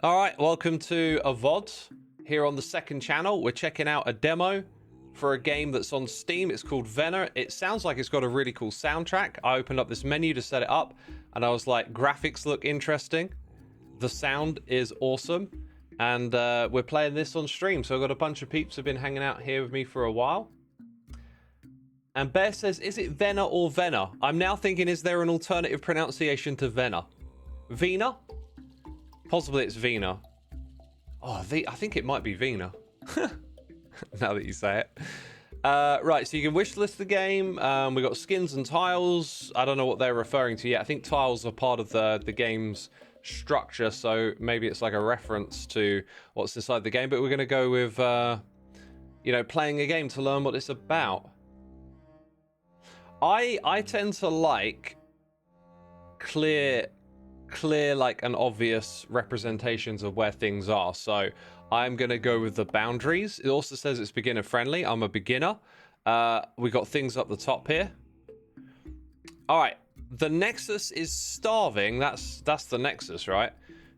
All right, welcome to a VOD here on the second channel. We're checking out a demo for a game that's on Steam. It's called Vena. It sounds like it's got a really cool soundtrack. I opened up this menu to set it up and I was like, graphics look interesting. The sound is awesome. And we're playing this on stream. So I've got a bunch of peeps who've been hanging out here with me for a while. And Bear says, is it Vena or Vena? I'm now thinking, is there an alternative pronunciation to Vena? Vena? Possibly it's Vena. Oh, I think it might be Vena. Now that you say it. Right, so you can wishlist the game. We got skins and tiles. I don't know what they're referring to yet. I think tiles are part of the game's structure, so maybe it's like a reference to what's inside the game. But we're going to go with, playing a game to learn what it's about. I tend to like clear like an obvious representations of where things are, so I'm gonna go with the boundaries. It also says it's beginner friendly. I'm a beginner. We got things up the top here. All right, the Nexus is starving. That's the Nexus, right?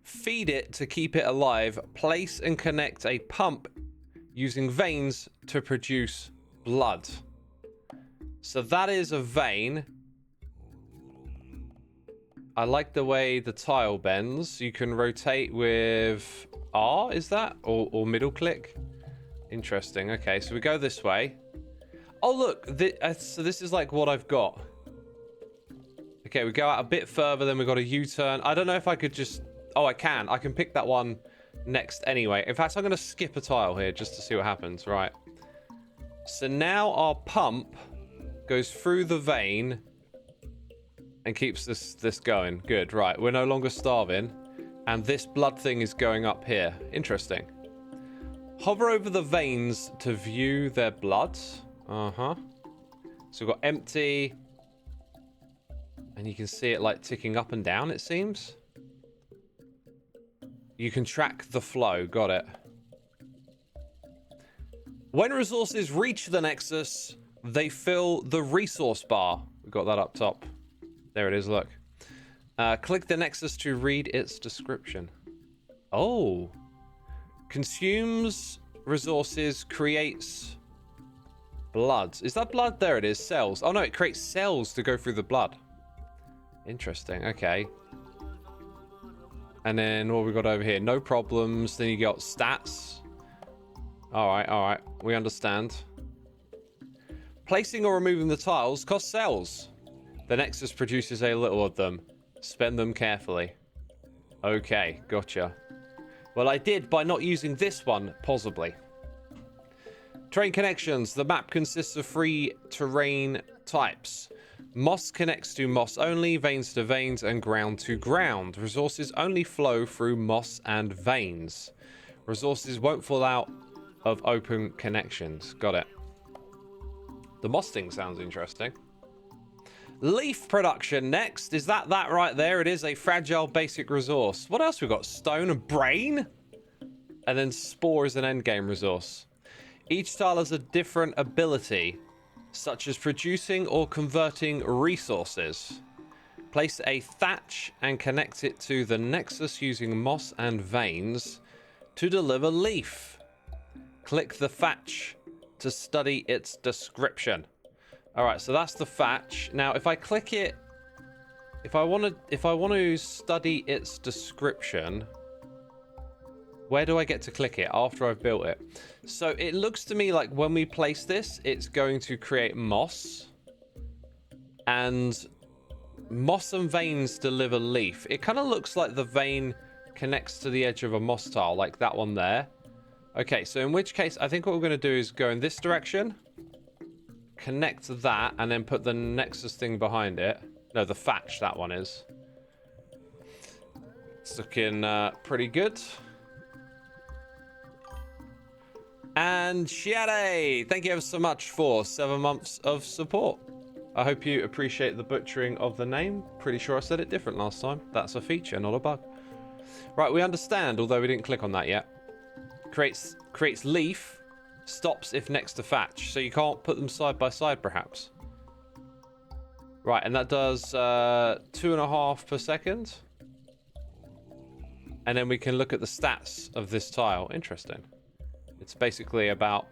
Feed it to keep it alive. Place and connect a pump using veins to produce blood. So that is a vein. I like the way the tile bends. You can rotate with R, is that? Or middle click? Interesting. Okay, so we go this way. Oh, look. So this is like what I've got. Okay, we go out a bit further, then we've got a U-turn. I don't know if I could just... Oh, I can. I can pick that one next anyway. In fact, I'm going to skip a tile here just to see what happens. Right. So now our pump goes through the vein and keeps this going. Good. Right, we're no longer starving, and this blood thing is going up here. Interesting. Hover over the veins to view their blood. So we've got empty, and you can see it like ticking up and down, it seems. You can track the flow. Got it. When resources reach the Nexus, they fill the resource bar. We've got that up top. There it is, look. Click the Nexus to read its description. Oh. Consumes resources, creates blood. Is that blood? There it is, cells. Oh no, it creates cells to go through the blood. Interesting, okay. And then what have we got over here? No problems. Then you got stats. Alright. We understand. Placing or removing the tiles costs cells. The Nexus produces a little of them. Spend them carefully. Okay, gotcha. Well, I did by not using this one, possibly. Terrain connections. The map consists of 3 terrain types. Moss connects to moss only, veins to veins, and ground to ground. Resources only flow through moss and veins. Resources won't fall out of open connections. Got it. The moss thing sounds interesting. Leaf production next. Is that right there? It is a fragile basic resource. What else we got? Stone and brain? And then spore is an endgame resource. Each tile has a different ability, such as producing or converting resources. Place a thatch and connect it to the Nexus using moss and veins to deliver leaf. Click the thatch to study its description. All right, so that's the thatch. Now, if I click it, if I want to study its description, where do I get to click it after I've built it? So it looks to me like when we place this, it's going to create moss, and moss and veins deliver leaf. It kind of looks like the vein connects to the edge of a moss tile, like that one there. Okay, so in which case, I think what we're going to do is go in this direction. Connect that and then put the Nexus thing behind it. No, the thatch, that one is. It's looking pretty good. And Shade, thank you ever so much for 7 months of support. I hope you appreciate the butchering of the name. Pretty sure I said it different last time. That's a feature, not a bug. Right, we understand, although we didn't click on that yet. Creates leaf. Stops if next to thatch, so you can't put them side by side, perhaps. Right, and that does 2.5 per second. And then we can look at the stats of this tile. Interesting. It's basically about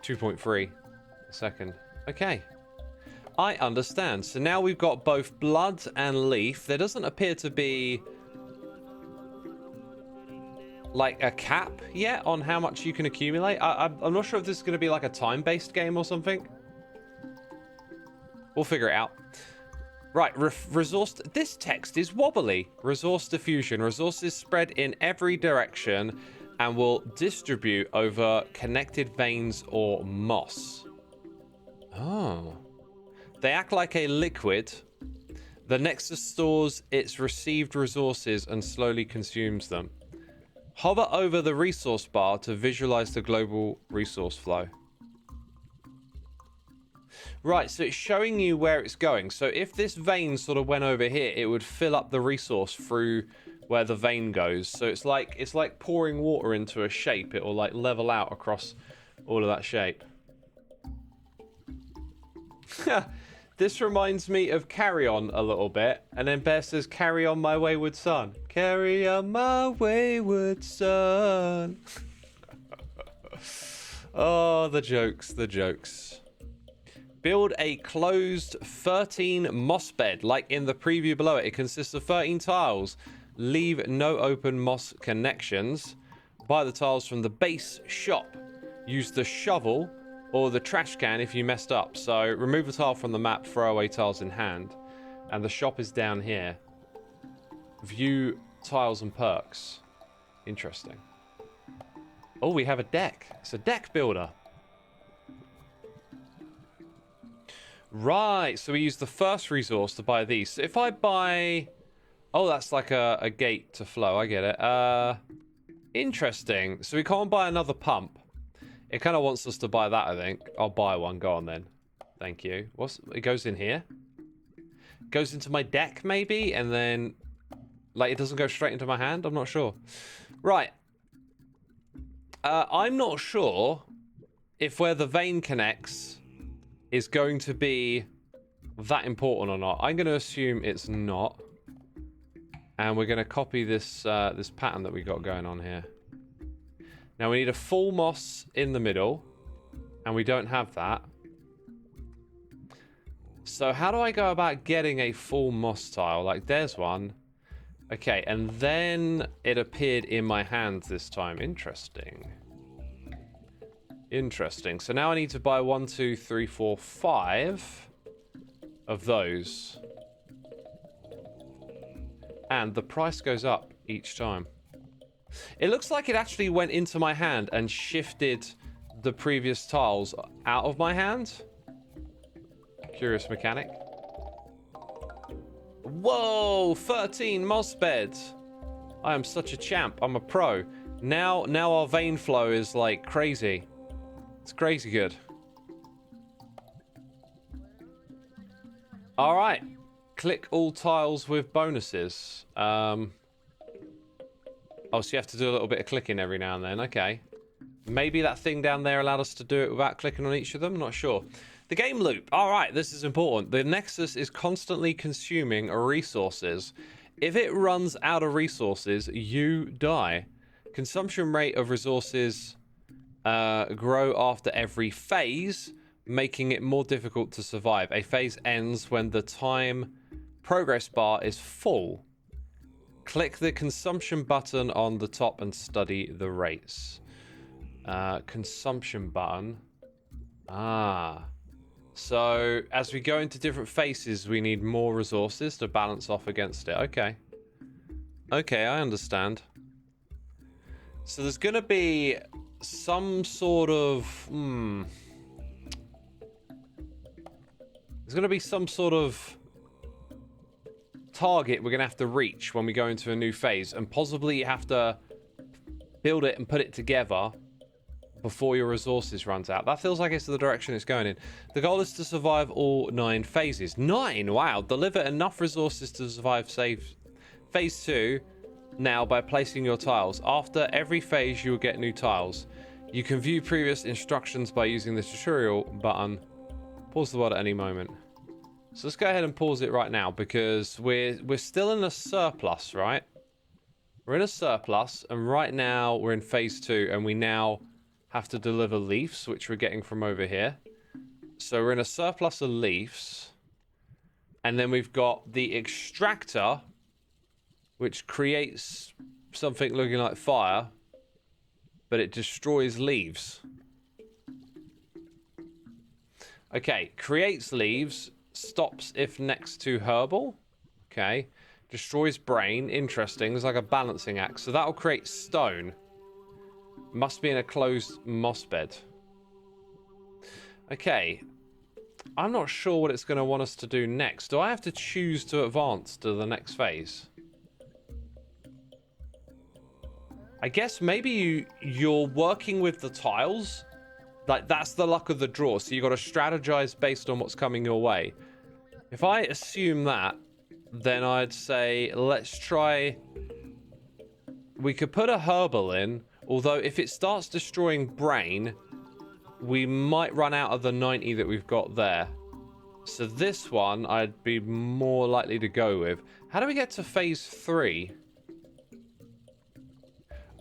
2.3 a second. Okay. I understand. So now we've got both blood and leaf. There doesn't appear to be like a cap yet on how much you can accumulate. I'm not sure if this is going to be like a time-based game or something. We'll figure it out. Right, resource... This text is wobbly. Resource diffusion. Resources spread in every direction and will distribute over connected veins or moss. Oh. They act like a liquid. The Nexus stores its received resources and slowly consumes them. Hover over the resource bar to visualize the global resource flow. Right, so it's showing you where it's going. So if this vein sort of went over here, it would fill up the resource through where the vein goes. So it's like pouring water into a shape. It will like level out across all of that shape. This reminds me of Carry On a little bit. And then Bear says, carry on my wayward son. Carry on my wayward son. Oh, the jokes, the jokes. Build a closed 13 moss bed, like in the preview below it. It consists of 13 tiles. Leave no open moss connections. Buy the tiles from the base shop. Use the shovel or the trash can if you messed up. So remove a tile from the map, throw away tiles in hand. And the shop is down here. View tiles and perks. Interesting. Oh, we have a deck. It's a deck builder. Right, so we use the first resource to buy these. So if I buy... Oh, that's like a gate to flow. I get it. Interesting. So we can't buy another pump. It kind of wants us to buy that, I think. I'll buy one. Go on, then. Thank you. It goes in here? Goes into my deck, maybe? And then... Like, it doesn't go straight into my hand? I'm not sure. Right. I'm not sure if where the vein connects is going to be that important or not. I'm going to assume it's not. And we're going to copy this this pattern that we got going on here. Now we need a full moss in the middle. And we don't have that. So how do I go about getting a full moss tile? Like, there's one. Okay, and then it appeared in my hand this time. Interesting. Interesting. So now I need to buy 1, 2, 3, 4, 5 of those. And the price goes up each time. It looks like it actually went into my hand and shifted the previous tiles out of my hand. Curious mechanic. Whoa! 13 moss beds. I am such a champ. I'm a pro. Now our vein flow is like crazy. It's crazy good. All right. Click all tiles with bonuses. Oh, so you have to do a little bit of clicking every now and then. Okay. Maybe that thing down there allowed us to do it without clicking on each of them. Not sure. The game loop. All right, this is important. The Nexus is constantly consuming resources. If it runs out of resources, you die. Consumption rate of resources grow after every phase, making it more difficult to survive. A phase ends when the time progress bar is full. Click the consumption button on the top and study the rates. Consumption button. So as we go into different phases, we need more resources to balance off against it. Okay. Okay, I understand. So there's going to be some sort of... There's going to be some sort of target we're going to have to reach when we go into a new phase. And possibly you have to build it and put it together before your resources runs out. That feels like it's the direction it's going in. The goal is to survive all 9 phases. 9? Wow. Deliver enough resources to survive phase 2 now by placing your tiles. After every phase, you will get new tiles. You can view previous instructions by using the tutorial button. Pause the world at any moment. So let's go ahead and pause it right now because we're still in a surplus, right? We're in a surplus, and right now we're in phase 2, and we now have to deliver leaves, which we're getting from over here. So we're in a surplus of leaves. And then we've got the extractor, which creates something looking like fire, but it destroys leaves. Okay, creates leaves, stops if next to herbal. Okay, destroys brain, interesting. It's like a balancing act. So that'll create stone. Must be in a closed moss bed. Okay, I'm not sure what it's going to want us to do next. Do I have to choose to advance to the next phase? I guess maybe you're working with the tiles. Like, that's the luck of the draw. So you got to strategize based on what's coming your way. If I assume that, then I'd say let's try... We could put a herbal in, although if it starts destroying brain, we might run out of the 90 that we've got there. So this one I'd be more likely to go with. How do we get to phase 3?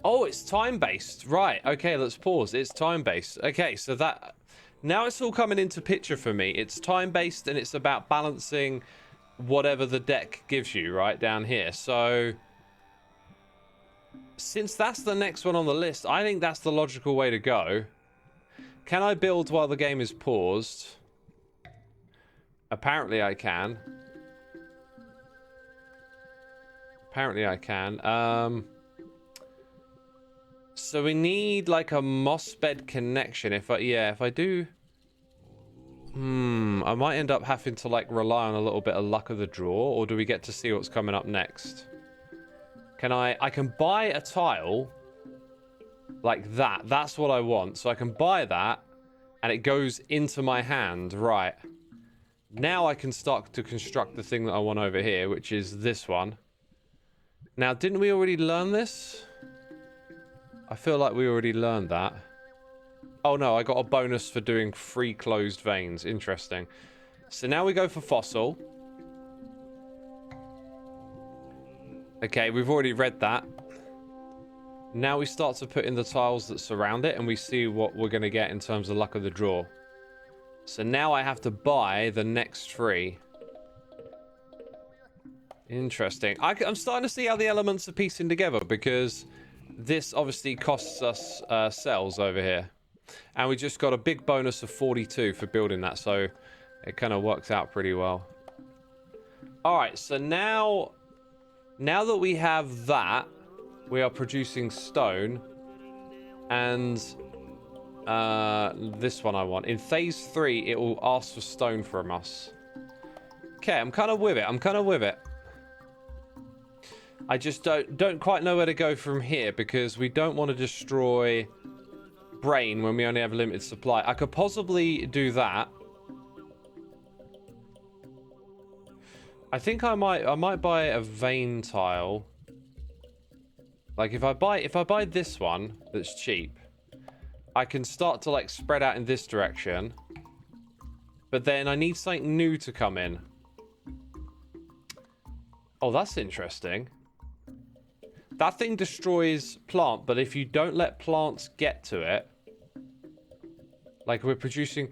Oh, it's time-based. Right, okay, let's pause. It's time-based. Okay, so that... Now it's all coming into picture for me. It's time-based and it's about balancing whatever the deck gives you, right, down here. So... Since that's the next one on the list, I think that's the logical way to go. Can I build while the game is paused? Apparently I can. Apparently I can. So we need like a moss bed connection. If I do... I might end up having to like rely on a little bit of luck of the draw, or do we get to see what's coming up next? I can buy a tile like that. That's what I want. So I can buy that and it goes into my hand. Right. Now I can start to construct the thing that I want over here, which is this one. Now, didn't we already learn this? I feel like we already learned that. Oh no, I got a bonus for doing 3 closed veins. Interesting. So now we go for fossil. Okay, we've already read that. Now we start to put in the tiles that surround it, and we see what we're going to get in terms of luck of the draw. So now I have to buy the next 3. Interesting. I'm starting to see how the elements are piecing together, because this obviously costs us cells over here. And we just got a big bonus of 42 for building that, so it kind of works out pretty well. Alright, so now that we have that, we are producing stone. And this one I want. In phase 3, it will ask for stone from us. Okay, I'm kind of with it. I just don't quite know where to go from here, because we don't want to destroy brain when we only have a limited supply. I could possibly do that. I think I might buy a vein tile. Like if I buy this one that's cheap, I can start to like spread out in this direction. But then I need something new to come in. Oh, that's interesting. That thing destroys plant, but if you don't let plants get to it, like we're producing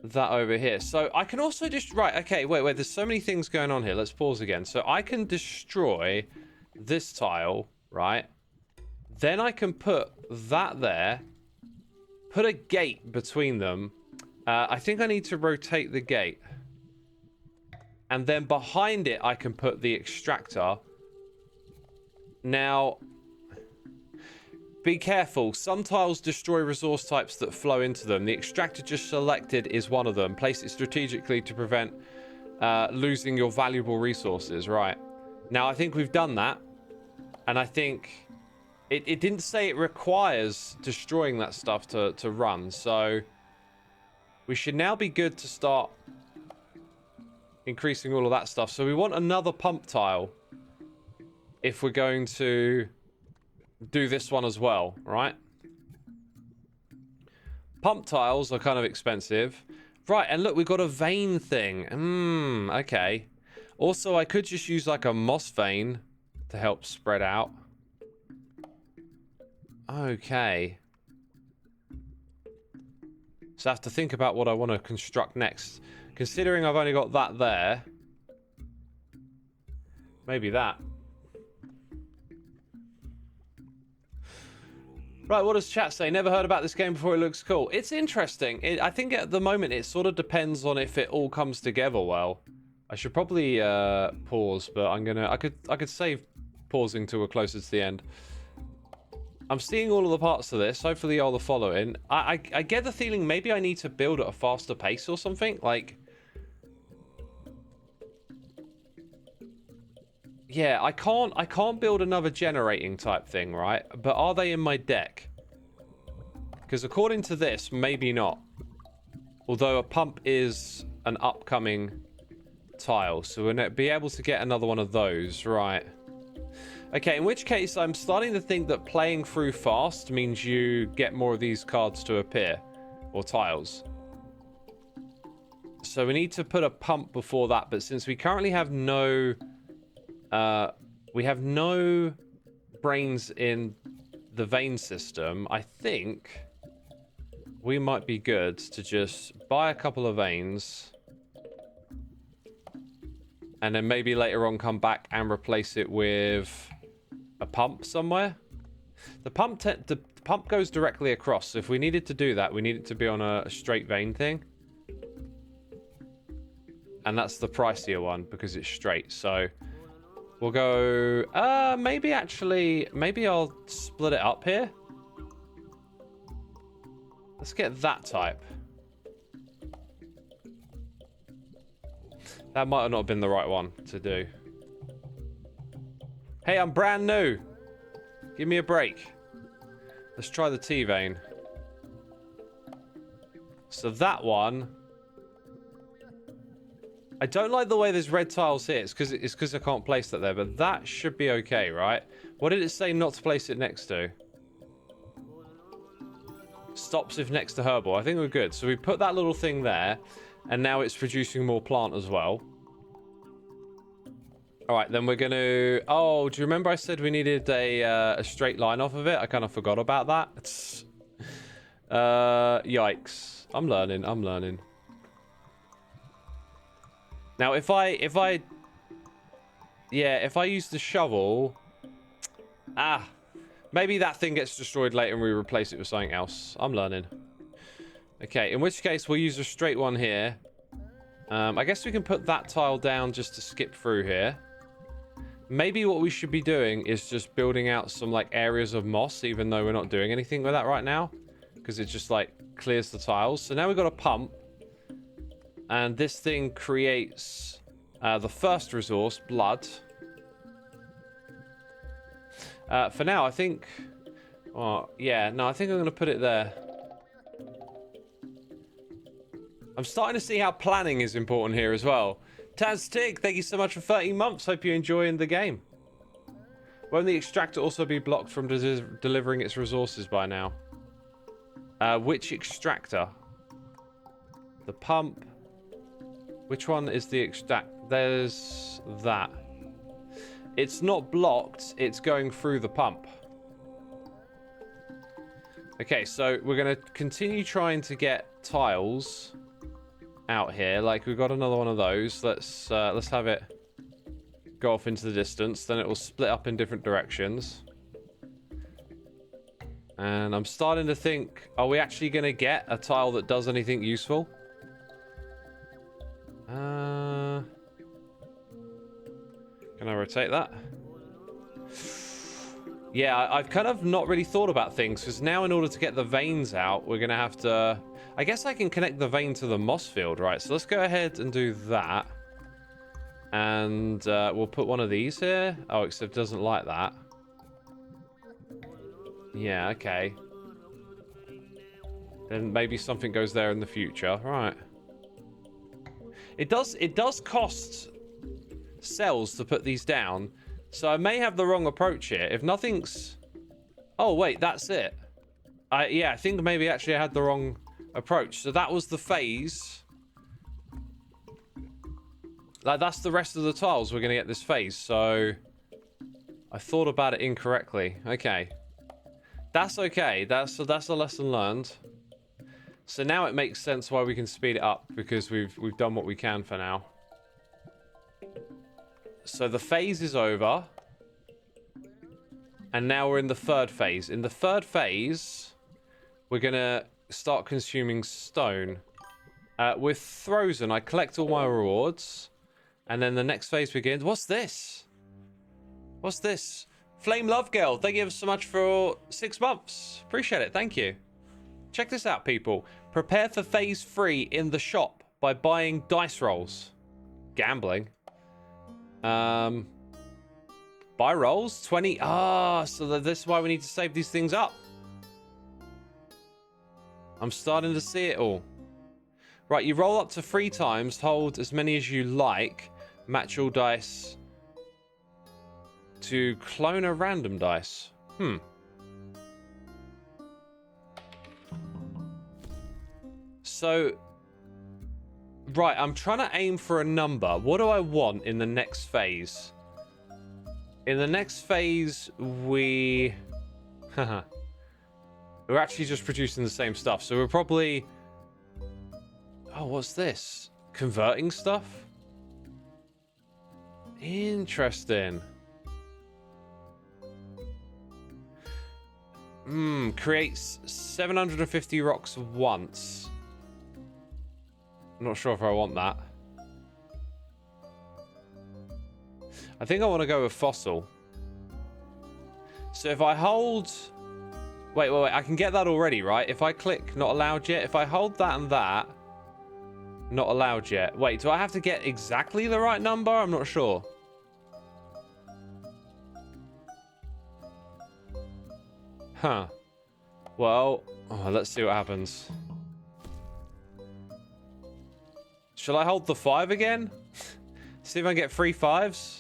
that over here. So I can also just... Right, okay, wait, there's so many things going on here. Let's pause again. So I can destroy this tile, right? Then I can put that there, put a gate between them. I think I need to rotate the gate. And then behind it, I can put the extractor. Now, be careful. Some tiles destroy resource types that flow into them. The extractor just selected is one of them. Place it strategically to prevent losing your valuable resources. Right. Now, I think we've done that. And I think it didn't say it requires destroying that stuff to run. So we should now be good to start increasing all of that stuff. So we want another pump tile if we're going to do this one as well, right? Pump tiles are kind of expensive. Right, and look, we've got a vein thing. Okay. Also, I could just use like a moss vein to help spread out. Okay. So I have to think about what I want to construct next. Considering I've only got that there. Maybe that. Right, what does chat say? Never heard about this game before, it looks cool. It's interesting. I think at the moment it sort of depends on if it all comes together well. I should probably pause, but I could save pausing till we're closer to the end. I'm seeing all of the parts of this. Hopefully y'all are following. I get the feeling maybe I need to build at a faster pace or something. Like, yeah, I can't build another generating type thing, right? But are they in my deck? Because according to this, maybe not. Although a pump is an upcoming tile, so we'll be able to get another one of those, right? Okay, in which case I'm starting to think that playing through fast means you get more of these cards to appear, or tiles. So we need to put a pump before that, but since we currently have no brains in the vein system, I think we might be good to just buy a couple of veins and then maybe later on come back and replace it with a pump somewhere. The pump goes directly across, so if we needed to do that, we need it to be on a straight vein thing. And that's the pricier one because it's straight, so we'll go, maybe I'll split it up here. Let's get that type. That might have not been the right one to do. Hey, I'm brand new. Give me a break. Let's try the T-vein. So that one, I don't like the way there's red tiles here. It's because I can't place that there, but that should be okay, right? What did it say not to place it next to? Stops if next to herbal. I think we're good. So we put that little thing there, and now it's producing more plant as well. All right, then we're going to... Oh, do you remember I said we needed a straight line off of it? I kind of forgot about that. Yikes. I'm learning. Now, if I use the shovel... Maybe that thing gets destroyed later and we replace it with something else. I'm learning. Okay, in which case we'll use a straight one here. I guess we can put that tile down just to skip through here. Maybe what we should be doing is just building out some like areas of moss, even though we're not doing anything with that right now. Because it just like clears the tiles. So now we've got a pump. And this thing creates the first resource, blood. For now, I think... Oh, yeah, no, I think I'm going to put it there. I'm starting to see how planning is important here as well. Taztig, thank you so much for 13 months. Hope you're enjoying the game. Won't the extractor also be blocked from delivering its resources by now? Which extractor? The pump. Which one is the extract? There's that. It's not blocked, it's going through the pump. Okay, so we're going to continue trying to get tiles out here. Like, we've got another one of those. Let's have it go off into the distance. Then it will split up in different directions. And I'm starting to think, are we actually going to get a tile that does anything useful? Can I rotate that? Yeah, I've kind of not really thought about things, because now in order to get the veins out, we're going to have to... I guess I can connect the vein to the moss field, right? So let's go ahead and do that. And we'll put one of these here. Oh, except it doesn't like that. Yeah, okay. Then maybe something goes there in the future. Right. It does cost cells to put these down, so I may have the wrong approach here. If nothing's... Oh, wait, that's it. Yeah, I think maybe actually I had the wrong approach. So that was the phase. Like, that's the rest of the tiles we're going to get this phase, so... I thought about it incorrectly. Okay. That's okay. That's a lesson learned. So now it makes sense why we can speed it up, because we've done what we can for now. So the phase is over. And now we're in the third phase. In the third phase, we're going to start consuming stone. With Frozen, I collect all my rewards. And then the next phase begins. What's this? What's this? Flame Love Girl, thank you so much for 6 months. Appreciate it, thank you. Check this out, people. Prepare for phase 3 in the shop by buying dice rolls. Gambling. Buy rolls, 20. So this is why we need to save these things up. I'm starting to see it all. Right, you roll up to 3 times, hold as many as you like, match all dice to clone a random dice. So, right, I'm trying to aim for a number. What do I want in the next phase? In the next phase, we're actually just producing the same stuff. So we're probably... Oh, what's this? Converting stuff? Interesting. Creates 750 rocks once. I'm not sure if I want that. I think I want to go with fossil. So if I hold... Wait, I can get that already, right? If I click not allowed yet, if I hold that and that, not allowed yet. Wait, do I have to get exactly the right number? I'm not sure. Huh. Well, let's see what happens. Shall I hold the 5 again? See if I can get 3 5s.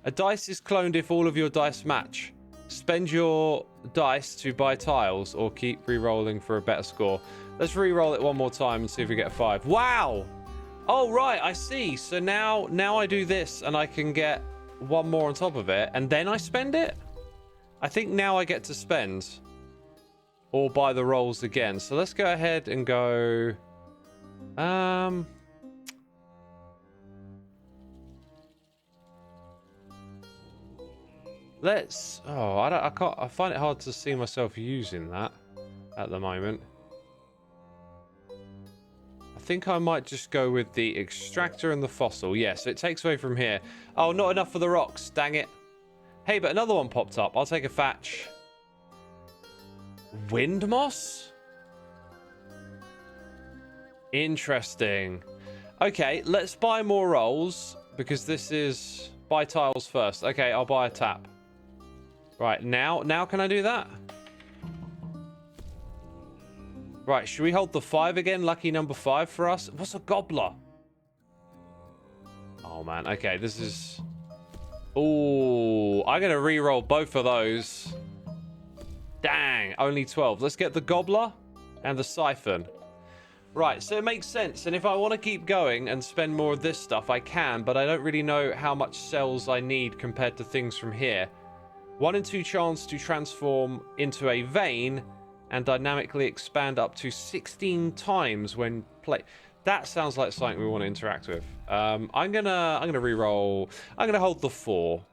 A dice is cloned if all of your dice match. Spend your dice to buy tiles or keep re-rolling for a better score. Let's re-roll it one more time and see if we get a 5. Wow! Oh, right, I see. So now I do this and I can get one more on top of it and then I spend it? I think now I get to spend or buy the rolls again. So let's go ahead and go... Let's... Oh, I can't... I find it hard to see myself using that at the moment. I think I might just go with the extractor and the fossil. Yeah, so it takes away from here. Oh, not enough for the rocks. Dang it. Hey, but another one popped up. I'll take a thatch. Wind moss? Interesting. Okay, let's buy more rolls because this is... Buy tiles first. Okay, I'll buy a tap. Right, now can I do that? Right, should we hold the 5 again? Lucky number 5 for us. What's a gobbler? Oh, man. Okay, this is... Ooh, I'm going to re-roll both of those. Dang, only 12. Let's get the gobbler and the siphon. Right, so it makes sense. And if I want to keep going and spend more of this stuff, I can. But I don't really know how much cells I need compared to things from here. 1 in 2 chance to transform into a vein and dynamically expand up to 16 times when play. That sounds like something we want to interact with. I'm gonna re-roll. I'm gonna hold the 4.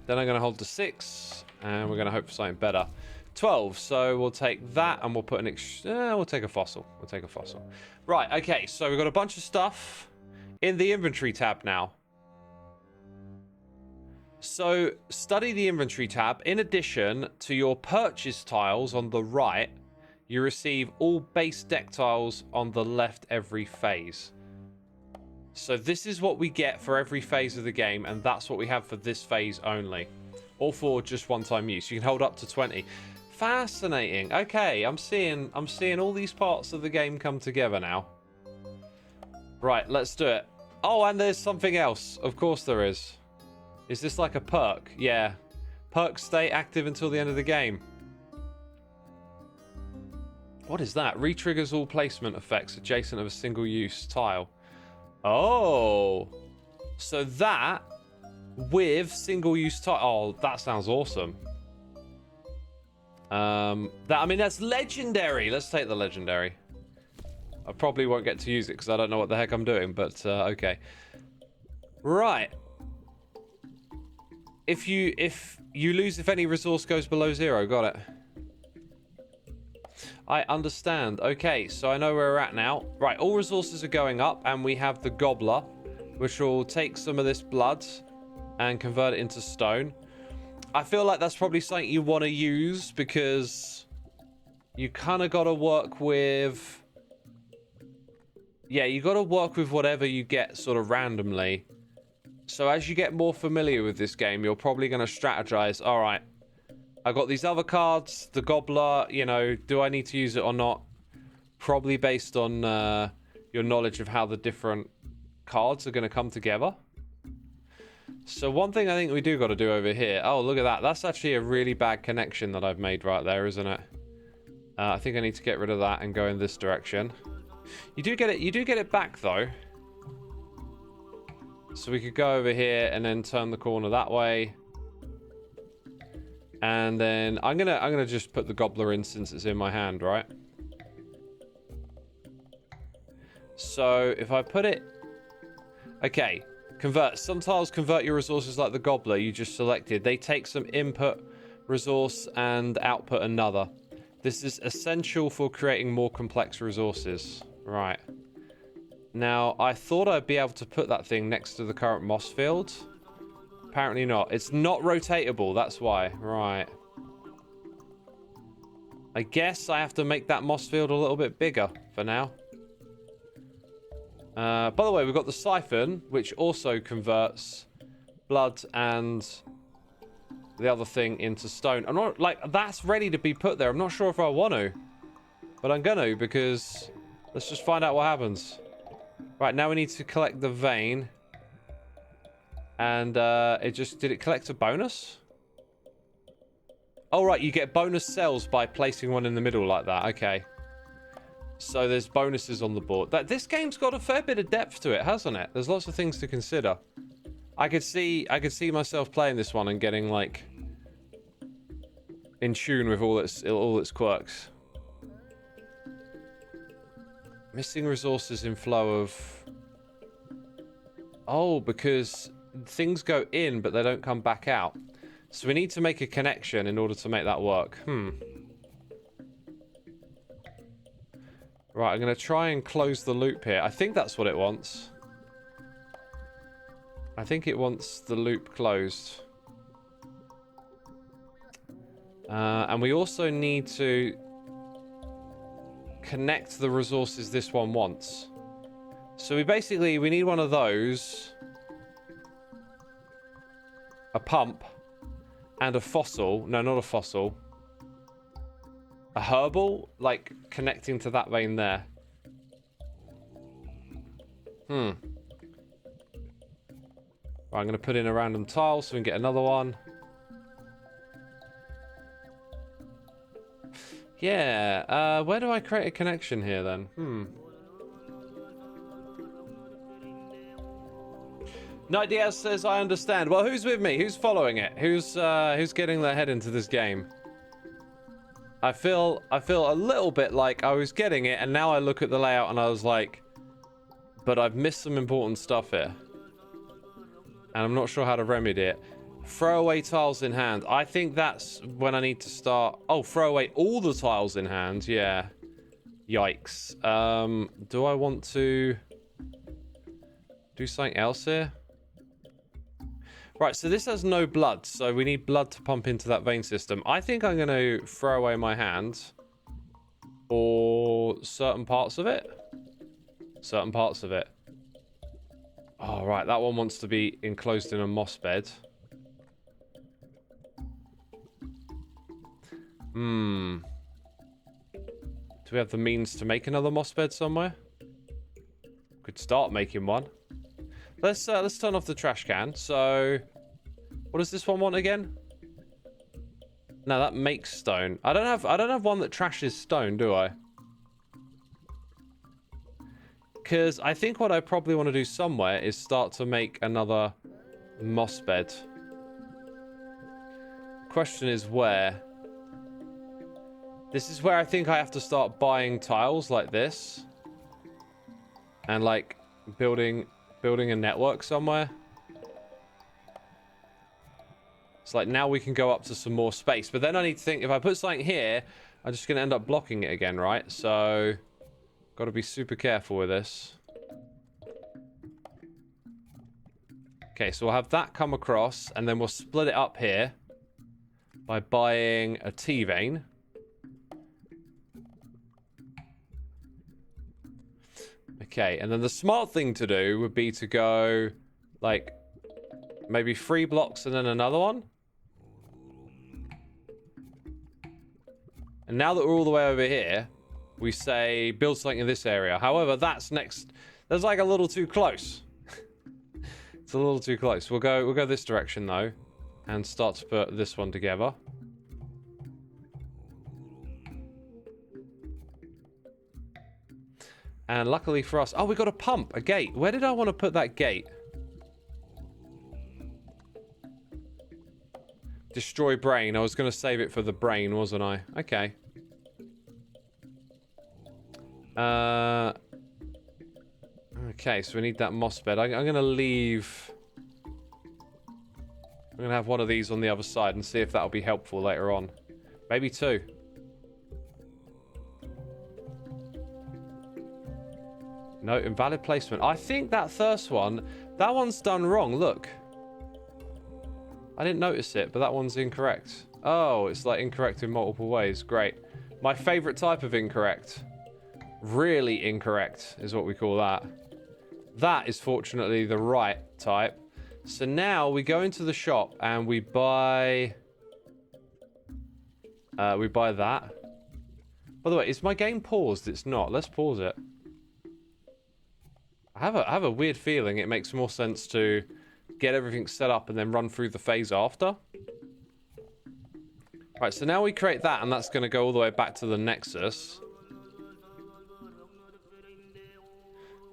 Then I'm gonna hold the 6, and we're gonna hope for something better. 12. So we'll take that, and we'll put an we'll take a fossil. We'll take a fossil. Right. Okay. So we've got a bunch of stuff in the inventory tab now. So study the inventory tab. In addition to your purchase tiles on the right, you receive all base deck tiles on the left every phase. So this is what we get for every phase of the game, and that's what we have for this phase only. All for just one-time use. You can hold up to 20. Fascinating. Okay, I'm seeing all these parts of the game come together now. Right, let's do it. Oh, and there's something else. Of course there is. Is this like a perk? Yeah. Perks stay active until the end of the game. What is that? Retriggers all placement effects adjacent of a single-use tile. Oh. So that with single-use tile... Oh, that sounds awesome. I mean, that's legendary. Let's take the legendary. I probably won't get to use it because I don't know what the heck I'm doing, but okay. Right. If you lose if any resource goes below 0, got it. I understand. Okay, so I know where we're at now. Right, all resources are going up, and we have the gobbler, which will take some of this blood and convert it into stone. I feel like that's probably something you want to use because you kind of got to work with... Yeah, you got to work with whatever you get sort of randomly. So as you get more familiar with this game, you're probably going to strategize. All right, I got these other cards, the gobbler, you know, do I need to use it or not? Probably based on your knowledge of how the different cards are going to come together. So one thing I think we do got to do over here. Oh, look at that. That's actually a really bad connection that I've made right there, isn't it? I think I need to get rid of that and go in this direction. You do get it back though. So we could go over here and then turn the corner that way. And then I'm gonna just put the gobbler in since it's in my hand, right? So if I put it... Okay, convert. Some tiles convert your resources like the gobbler you just selected. They take some input resource and output another. This is essential for creating more complex resources. Right. Now, I thought I'd be able to put that thing next to the current moss field. Apparently not. It's not rotatable, that's why. Right. I guess I have to make that moss field a little bit bigger for now. By the way, we've got the siphon, which also converts blood and the other thing into stone. I'm not, like, that's ready to be put there. I'm not sure if I want to. But I'm going to, because let's just find out what happens. Right, now we need to collect the vein. And did it collect a bonus? Oh, right, you get bonus cells by placing one in the middle like that. Okay. So there's bonuses on the board. This game's got a fair bit of depth to it, hasn't it? There's lots of things to consider. I could see myself playing this one and getting, like, in tune with all its quirks. Missing resources in flow of... Oh, because things go in, but they don't come back out. So we need to make a connection in order to make that work. Right, I'm going to try and close the loop here. I think that's what it wants. I think it wants the loop closed. And we also need to connect the resources this one wants. So we need one of those, a pump, and a fossil. No, not a fossil. A herbal, like connecting to that vein there. Right, I'm going to put in a random tile so we can get another one. Yeah, where do I create a connection here then? Night Diaz says, I understand. Well, who's with me? Who's following it? Who's getting their head into this game? I feel a little bit like I was getting it, and now I look at the layout and I was like, but I've missed some important stuff here. And I'm not sure how to remedy it. Throw away tiles in hand. I think that's when I need to start. Oh, throw away all the tiles in hand. Yeah. Yikes. Do I want to do something else here? Right, so this has no blood, so we need blood to pump into that vein system. I think I'm going to throw away my hand. Or certain parts of it. Certain parts of it. Oh, right, that one wants to be enclosed in a moss bed. Do we have the means to make another moss bed somewhere? Could start making one. Let's turn off the trash can. So, what does this one want again? No, that makes stone. I don't have one that trashes stone, do I? Because I think what I probably want to do somewhere is start to make another moss bed. Question is where? This is where I think I have to start buying tiles like this. And like building a network somewhere. It's like now we can go up to some more space. But then I need to think, if I put something here, I'm just going to end up blocking it again, right? So, got to be super careful with this. Okay, so we'll have that come across, and then we'll split it up here by buying a T-vein. Okay, and then the smart thing to do would be to go, like, maybe 3 blocks and then another one. And now that we're all the way over here, we say build something in this area. However, that's next. That's like a little too close. It's a little too close. We'll go this direction though, and start to put this one together. And luckily for us, oh, we got a pump, a gate. Where did I want to put that gate? Destroy brain. I was going to save it for the brain, wasn't I? Okay. Okay, so we need that moss bed. I'm going to leave... I'm going to have one of these on the other side and see if that'll be helpful later on. Maybe 2. No, invalid placement. I think that first one, that one's done wrong. Look. I didn't notice it, but that one's incorrect. Oh, it's like incorrect in multiple ways. Great. My favorite type of incorrect. Really incorrect is what we call that. That is fortunately the right type. So now we go into the shop and we buy... we buy that. By the way, is my game paused? It's not. Let's pause it. I have a weird feeling it makes more sense to get everything set up and then run through the phase after. Right, so now we create that, and that's going to go all the way back to the Nexus.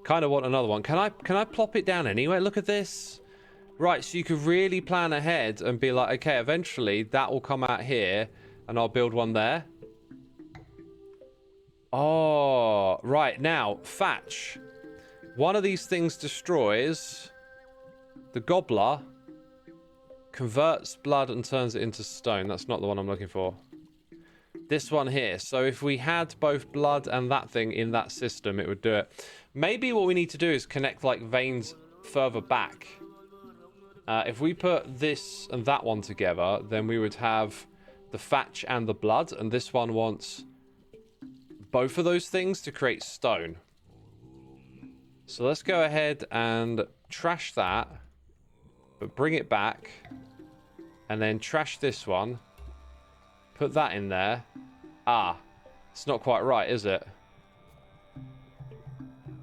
Kind of want another one. Can I plop it down anyway? Look at this. Right, so you could really plan ahead and be like, okay, eventually that will come out here, and I'll build one there. Oh, right. Now, Thatch. One of these things destroys the gobbler, converts blood and turns it into stone. That's not the one I'm looking for. This one here. So if we had both blood and that thing in that system, it would do it. Maybe what we need to do is connect like veins further back. If we put this and that one together, then we would have the thatch and the blood, and this one wants both of those things to create stone. So let's go ahead and trash that, but bring it back, and then trash this one. Put that in there. Ah, it's not quite right, is it?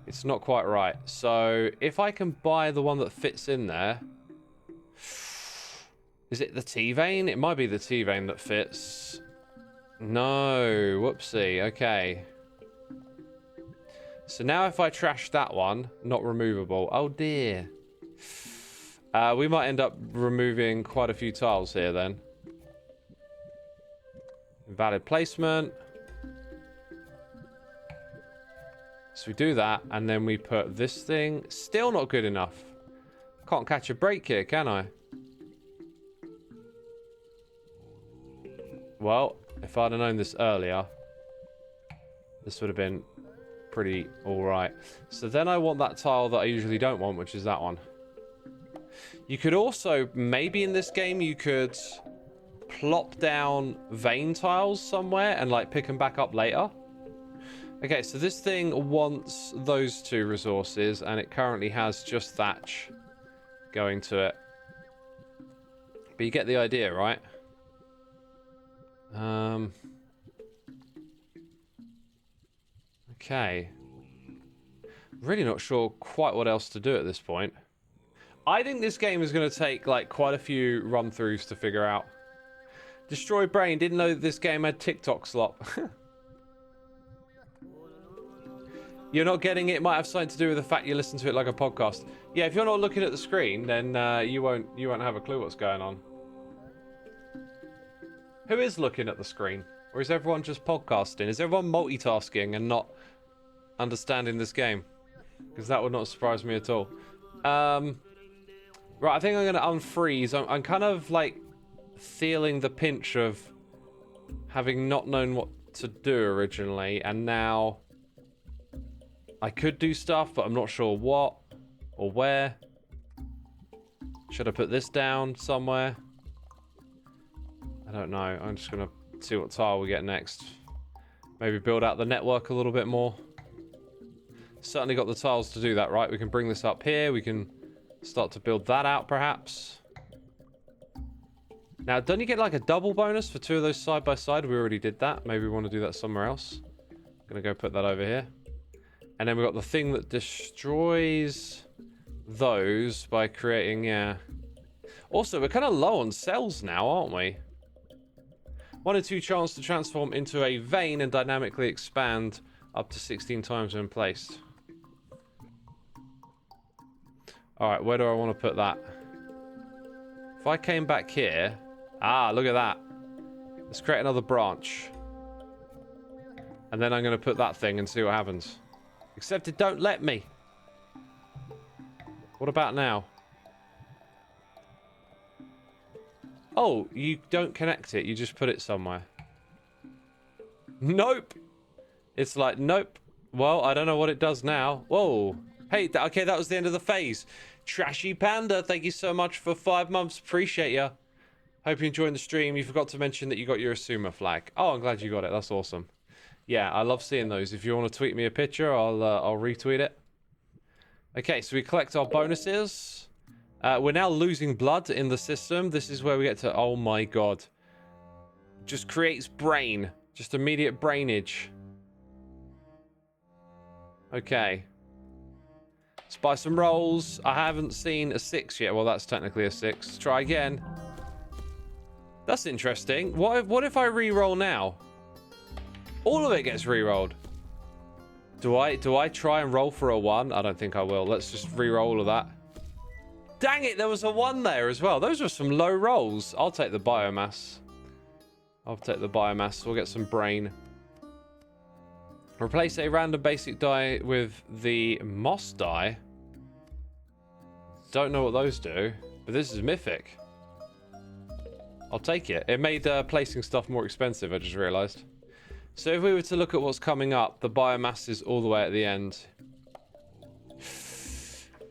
It's not quite right. So if I can buy the one that fits in there... Is it the T-vein? It might be the T-vein that fits. No, whoopsie. Okay. So now if I trash that one, not removable. Oh dear. We might end up removing quite a few tiles here then. Invalid placement. So we do that, and then we put this thing. Still not good enough. Can't catch a break here, can I? Well, if I'd have known this earlier, this would have been pretty alright. So then I want that tile that I usually don't want, which is that one. You could also, maybe in this game, you could plop down vein tiles somewhere and like pick them back up later. Okay, so this thing wants those 2 resources, and it currently has just thatch going to it. But you get the idea, right? Okay. Really not sure quite what else to do at this point. I think this game is going to take like quite a few run-throughs to figure out. Destroy Brain. Didn't know that this game had TikTok slop. You're not getting it. It might have something to do with the fact you listen to it like a podcast. Yeah, if you're not looking at the screen, then you won't have a clue what's going on. Who is looking at the screen? Or is everyone just podcasting? Is everyone multitasking and not understanding this game? Because that would not surprise me at all. Right, I think I'm going to unfreeze. I'm kind of like feeling the pinch of having not known what to do originally, and now I could do stuff, but I'm not sure what or where. Should I put this down somewhere? I don't know. I'm just going to see what tile we get next. Maybe build out the network a little bit more. Certainly got the tiles to do that, right? We can bring this up here. We can start to build that out, perhaps. Now, don't you get like a double bonus for 2 of those side by side? We already did that. Maybe we want to do that somewhere else. I'm going to go put that over here. And then we've got the thing that destroys those by creating, yeah. Also, we're kind of low on cells now, aren't we? 1 or 2 chance to transform into a vein and dynamically expand up to 16 times when placed. Alright, where do I want to put that? If I came back here... Ah, look at that. Let's create another branch. And then I'm going to put that thing and see what happens. Except it don't let me. What about now? Oh, you don't connect it. You just put it somewhere. Nope. It's like, nope. Well, I don't know what it does now. Whoa. Hey, okay, that was the end of the phase. Trashy Panda, thank you so much for 5 months. Appreciate ya. Hope you're enjoying the stream. You forgot to mention that you got your Xisuma flag. Oh, I'm glad you got it. That's awesome. Yeah, I love seeing those. If you want to tweet me a picture, I'll retweet it. Okay, so we collect our bonuses. We're now losing blood in the system. This is where we get to... Oh my god. Just creates brain. Just immediate brainage. Okay. Let's buy some rolls. I haven't seen a 6 yet. Well, that's technically a 6. Try again. That's interesting. What if I re-roll now? All of it gets re-rolled. Do I try and roll for a 1? I don't think I will. Let's just re-roll all of that. Dang it, there was a 1 there as well. Those were some low rolls. I'll take the biomass. I'll take the biomass. We'll get some brain. Replace a random basic die with the moss die. Don't know what those do, but this is mythic. I'll take it. It made placing stuff more expensive, I just realized. So if we were to look at what's coming up, the biomass is all the way at the end.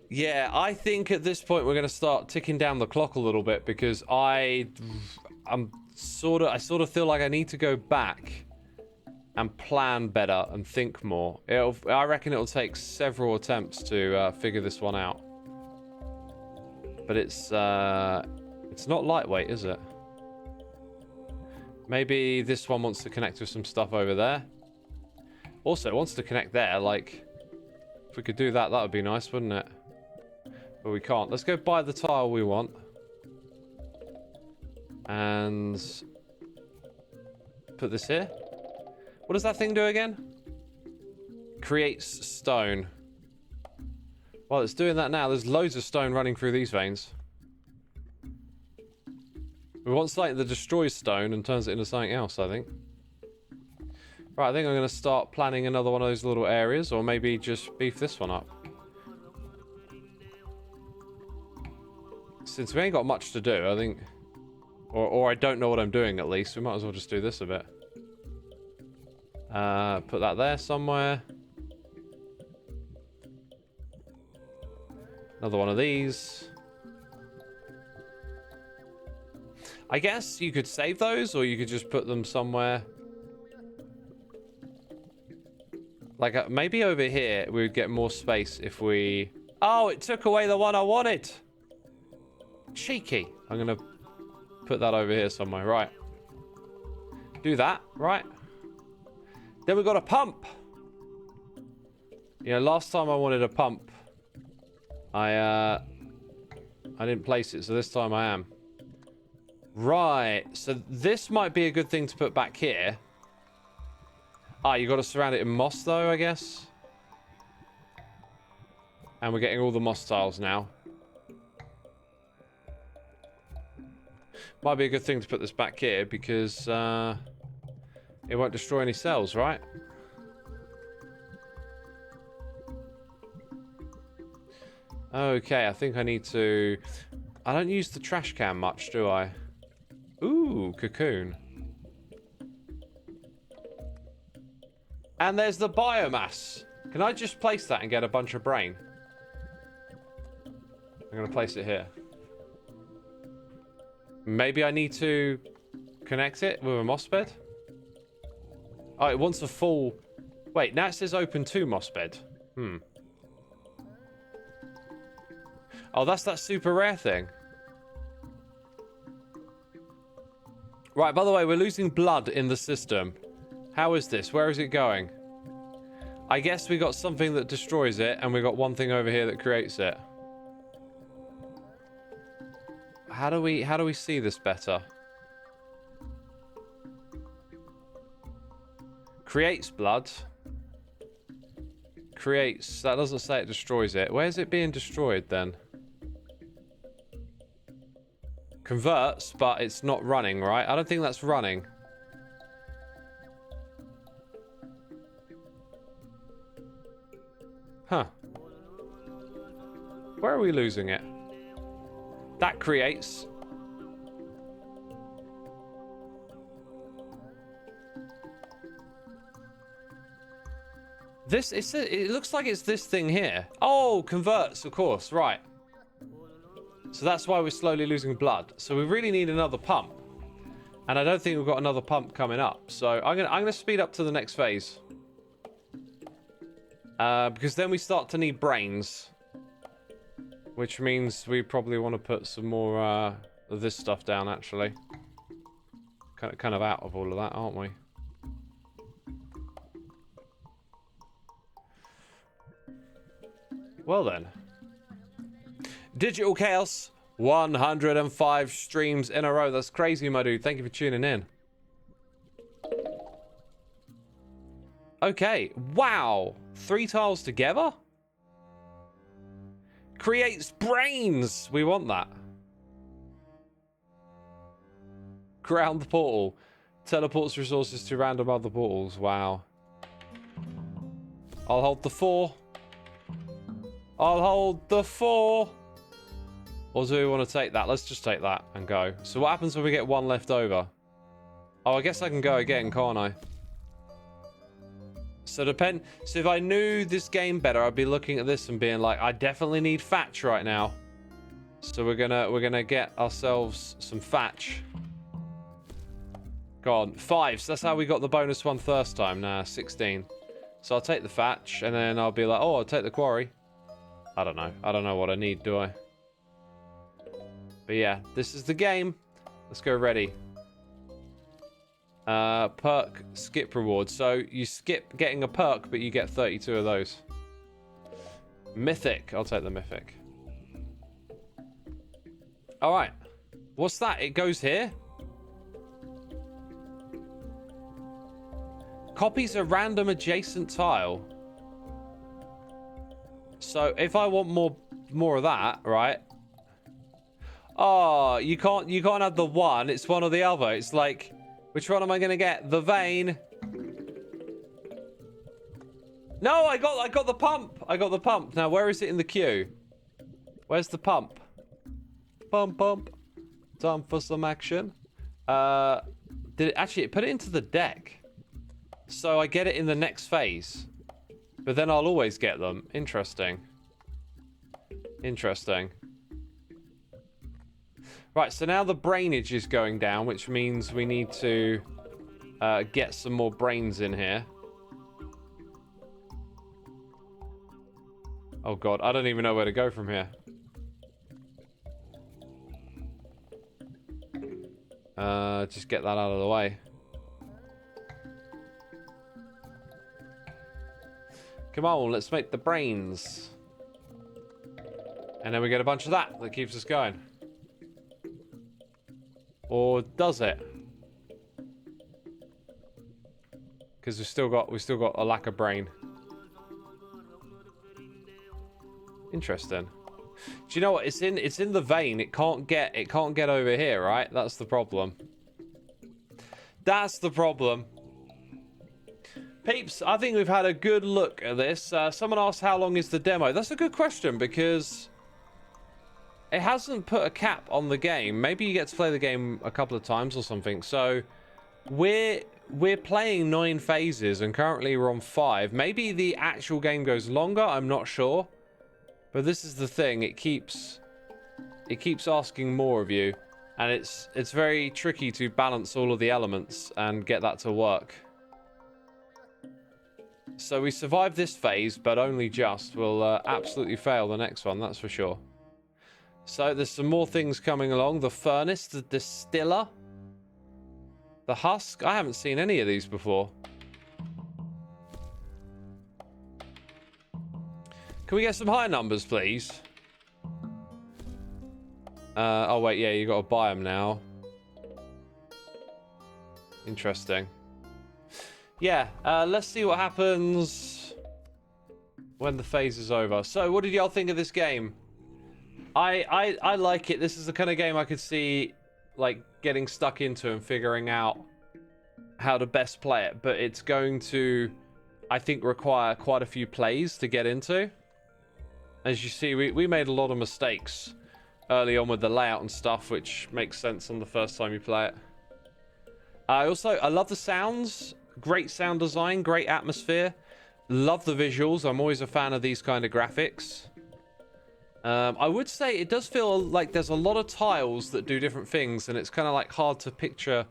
Yeah, I think at this point we're going to start ticking down the clock a little bit, because I sort of feel like I need to go back and plan better and think more. I reckon it'll take several attempts to figure this one out. But it's not lightweight, is it? Maybe this one wants to connect with some stuff over there. Also, it wants to connect there. Like, if we could do that, that would be nice, wouldn't it? But we can't. Let's go buy the tile we want. And put this here. What does that thing do again? Creates stone. Well, it's doing that now. There's loads of stone running through these veins. We want something that destroys stone and turns it into something else, I think. Right, I think I'm going to start planning another one of those little areas, or maybe just beef this one up. Since we ain't got much to do, I think... Or I don't know what I'm doing, at least. We might as well just do this a bit. Put that there somewhere. Another one of these. I guess you could save those, or you could just put them somewhere. Like, maybe over here, we would get more space if we... Oh, it took away the one I wanted! Cheeky. I'm going to put that over here somewhere. Right. Do that. Right. Then we've got a pump. You know, last time I wanted a pump, I didn't place it, so this time I am. Right. So this might be a good thing to put back here. Ah, you got to surround it in moss, though, I guess. And we're getting all the moss tiles now. Might be a good thing to put this back here, because It won't destroy any cells, right? Okay, I think I need to... I don't use the trash can much, do I? Ooh, cocoon. And there's the biomass. Can I just place that and get a bunch of brain? I'm going to place it here. Maybe I need to connect it with a moss bed? Oh, it wants a full... Wait, now it says open to moss bed. Oh, that's that super rare thing. Right, by the way, we're losing blood in the system. How is this? Where is it going? I guess we got something that destroys it, and we got one thing over here that creates it. How do we see this better? Creates blood. Creates... That doesn't say it destroys it. Where's it being destroyed, then? Converts, but it's not running, right? I don't think that's running. Huh. Where are we losing it? That creates... This, it looks like it's this thing here. Oh, converts, of course, right. So that's why we're slowly losing blood. So we really need another pump. And I don't think we've got another pump coming up. So I'm gonna speed up to the next phase. Because then we start to need brains. Which means we probably want to put some more of this stuff down, actually. Kind of out of all of that, aren't we? Well then. Digital Chaos, 105 streams in a row. That's crazy, my dude. Thank you for tuning in. Okay, wow. 3 tiles together? Creates brains. We want that. Ground the portal. Teleports resources to random other portals. Wow. I'll hold the 4. I'll hold the 4. Or do we want to take that? Let's just take that and go. So what happens when we get 1 left over? Oh, I guess I can go again, can't I? So if I knew this game better, I'd be looking at this and being like, I definitely need thatch right now. So we're gonna get ourselves some thatch. Go on, 5. So that's how we got the bonus one first time. Nah, 16. So I'll take the thatch and then I'll be like, oh, I'll take the quarry. I don't know. I don't know what I need, do I? But yeah, this is the game. Let's go ready. Perk skip reward. So you skip getting a perk, but you get 32 of those. Mythic. I'll take the mythic. All right. What's that? It goes here. Copies a random adjacent tile. So if I want more of that, right? Oh, you can't have the one. It's one or the other. It's like, which one am I gonna get? The vein. No, I got the pump. I got the pump. Now where is it in the queue? Where's the pump? Pump. Time for some action. Did it actually put it into the deck? So I get it in the next phase. But then I'll always get them. Interesting. Interesting. Right, so now the brainage is going down, which means we need to get some more brains in here. Oh god, I don't even know where to go from here. Just get that out of the way. Come on, let's make the brains. And then we get a bunch of that keeps us going. Or does it? Because we've still got a lack of brain. Interesting. Do you know what? It's in the vein. It can't get over here, right? That's the problem. That's the problem. Peeps, I think we've had a good look at this. Someone asked how long is the demo. That's a good question because it hasn't put a cap on the game. Maybe you get to play the game a couple of times or something. So we're playing 9 phases and currently we're on 5. Maybe the actual game goes longer. I'm not sure. But this is the thing. It keeps asking more of you, and it's very tricky to balance all of the elements and get that to work. So we survived this phase, but only just. We'll absolutely fail the next one, that's for sure. So there's some more things coming along. The furnace, the distiller, the husk. I haven't seen any of these before. Can we get some higher numbers, please? Oh, wait, yeah, you got to buy them now. Interesting. Yeah, let's see what happens when the phase is over. So, what did y'all think of this game? I like it. This is the kind of game I could see, like, getting stuck into and figuring out how to best play it. But it's going to, I think, require quite a few plays to get into. As you see, we made a lot of mistakes early on with the layout and stuff, which makes sense on the first time you play it. I love the sounds. Great sound design, great atmosphere. Love the visuals. I'm always a fan of these kind of graphics. I would say it does feel like there's a lot of tiles that do different things, and it's kind of like hard to picture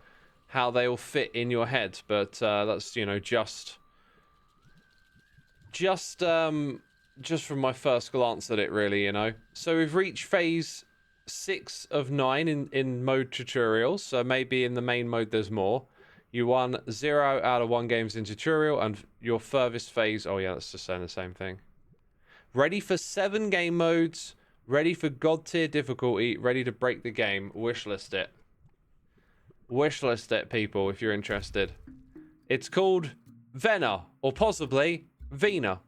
how they all fit in your head. But that's, you know, just from my first glance at it, really, you know. So we've reached phase 6 of 9 in mode tutorials. So maybe in the main mode there's more. You won 0 out of 1 games in tutorial, and your furthest phase... Oh, yeah, that's just saying the same thing. Ready for 7 game modes. Ready for God tier difficulty. Ready to break the game. Wishlist it. Wishlist it, people, if you're interested. It's called Vena, or possibly Vena.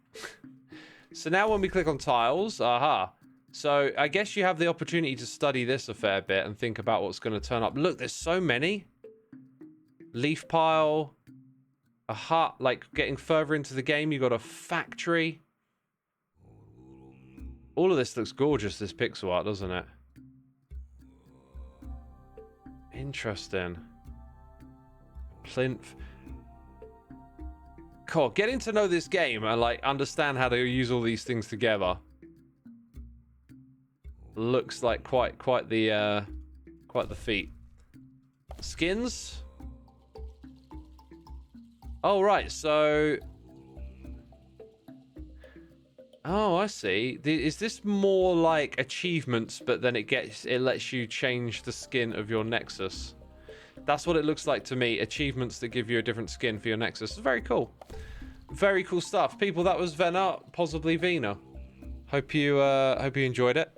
So now when we click on tiles, aha. So I guess you have the opportunity to study this a fair bit and think about what's going to turn up. Look, there's so many. Leaf pile, a hut. Like, getting further into the game, you got a factory. All of this looks gorgeous, this pixel art, doesn't it? Interesting. Plinth. Cool. Getting to know this game and, like, understand how to use all these things together looks like quite the feat. Skins. Oh, right, so... Oh, I see. Is this more like achievements, but then it lets you change the skin of your Nexus? That's what it looks like to me. Achievements that give you a different skin for your Nexus. Very cool. Very cool stuff. People, that was Vena, possibly Vena. Hope you enjoyed it.